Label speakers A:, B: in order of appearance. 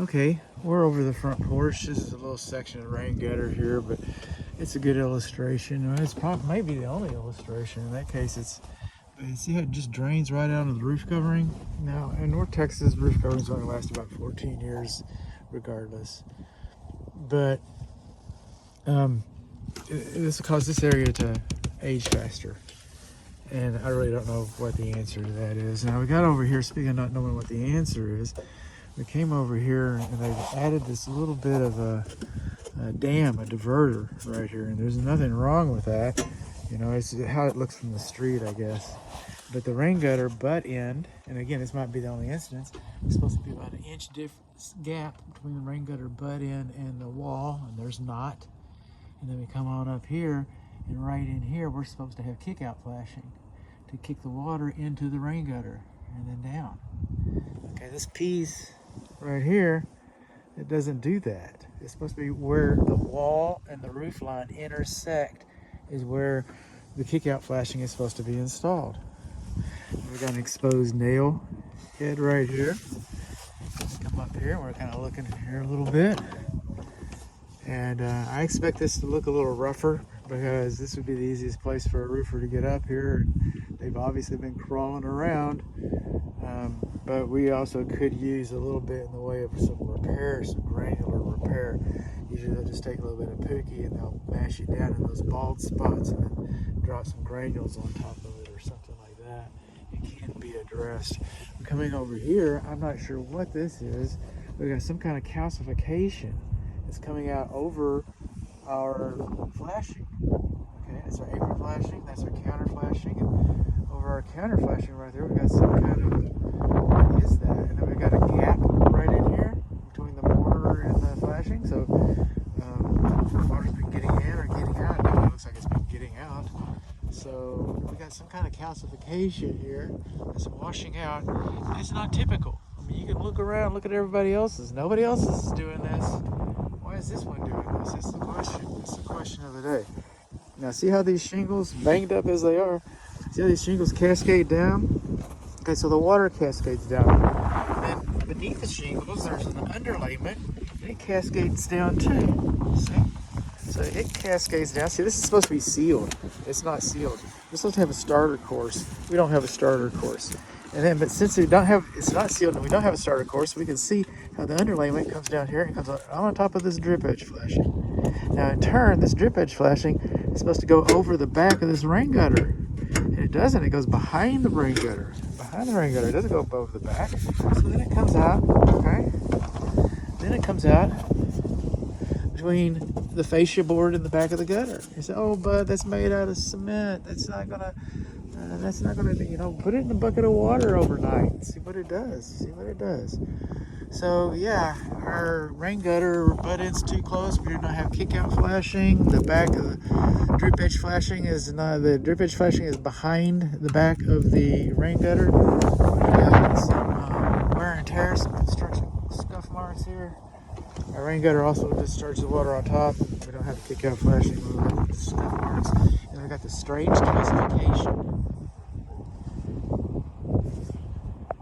A: Okay, we're over the front porch. This is a little section of rain gutter here, but it's a good illustration. It's probably maybe the only illustration. In that case, you see how it just drains right out of the roof covering? Now, in North Texas, roof coverings only last about 14 years regardless. But this will cause this area to age faster. And I really don't know what the answer to that is. Now, we got over here, speaking of not knowing what the answer is, we came over here and they've added this little bit of a dam, a diverter right here. And there's nothing wrong with that. You know, it's how it looks from the street, I guess. But the rain gutter butt end, and again, this might be the only instance, it's supposed to be about an inch gap between the rain gutter butt end and the wall, and there's not. And then we come on up here, and right in here, we're supposed to have kick out flashing to kick the water into the rain gutter and then down. Okay, this piece right here, it doesn't do that. It's supposed to be where the wall and the roof line intersect is where the kick out flashing is supposed to be installed. We've got an exposed nail head right here. Let's come up here. We're kind of looking here a little bit. And I expect this to look a little rougher because this would be the easiest place for a roofer to get up here. They've obviously been crawling around, but we also could use a little bit in the way of some repair, some granular repair. Usually they'll just take a little bit of pookie and they'll mash it down in those bald spots and then drop some granules on top of it or something like that. It can be addressed. Coming over here, I'm not sure what this is. We've got some kind of calcification that's coming out over our flashing. Okay, that's our apron flashing, that's our counter flashing, and over our counter flashing right there, we've got some kind of, what is that? And then we've got a gap right in here between the mortar and the flashing, so the water's been getting in or getting out. Now it looks like it's been getting out. So we got some kind of calcification here that's washing out. And it's not typical. I mean, you can look around, look at everybody else's. Nobody else is doing this. Why is this one doing this? That's the question. That's the question of the day. Now, see how these shingles, banged up as they are, see how these shingles cascade down? Okay, so the water cascades down. And then beneath the shingles, there's an underlayment, and it cascades down too. See? So it cascades down. See, this is supposed to be sealed. It's not sealed. We're supposed to have a starter course. We don't have a starter course. And then, but since we don't have, it's not sealed and we don't have a starter course, we can see how the underlayment comes down here and comes on top of this drip edge flashing. Now in turn, this drip edge flashing is supposed to go over the back of this rain gutter. And it doesn't, it goes behind the rain gutter. Behind the rain gutter, it doesn't go above the back. So then it comes out, okay? Then it comes out between the fascia board and the back of the gutter. You say, oh, bud, that's made out of cement. That's not gonna, you know, put it in a bucket of water overnight. See what it does. See what it does. So yeah, our rain gutter butt end's too close. We do not have kick out flashing. The back of the drip edge flashing is not. The drip edge flashing is behind the back of the rain gutter. We got some wear and tear, some construction scuff marks here. Our rain gutter also discharges the water on top. We don't have kick out flashing. We got the scuff marks, and we got the strange calcification.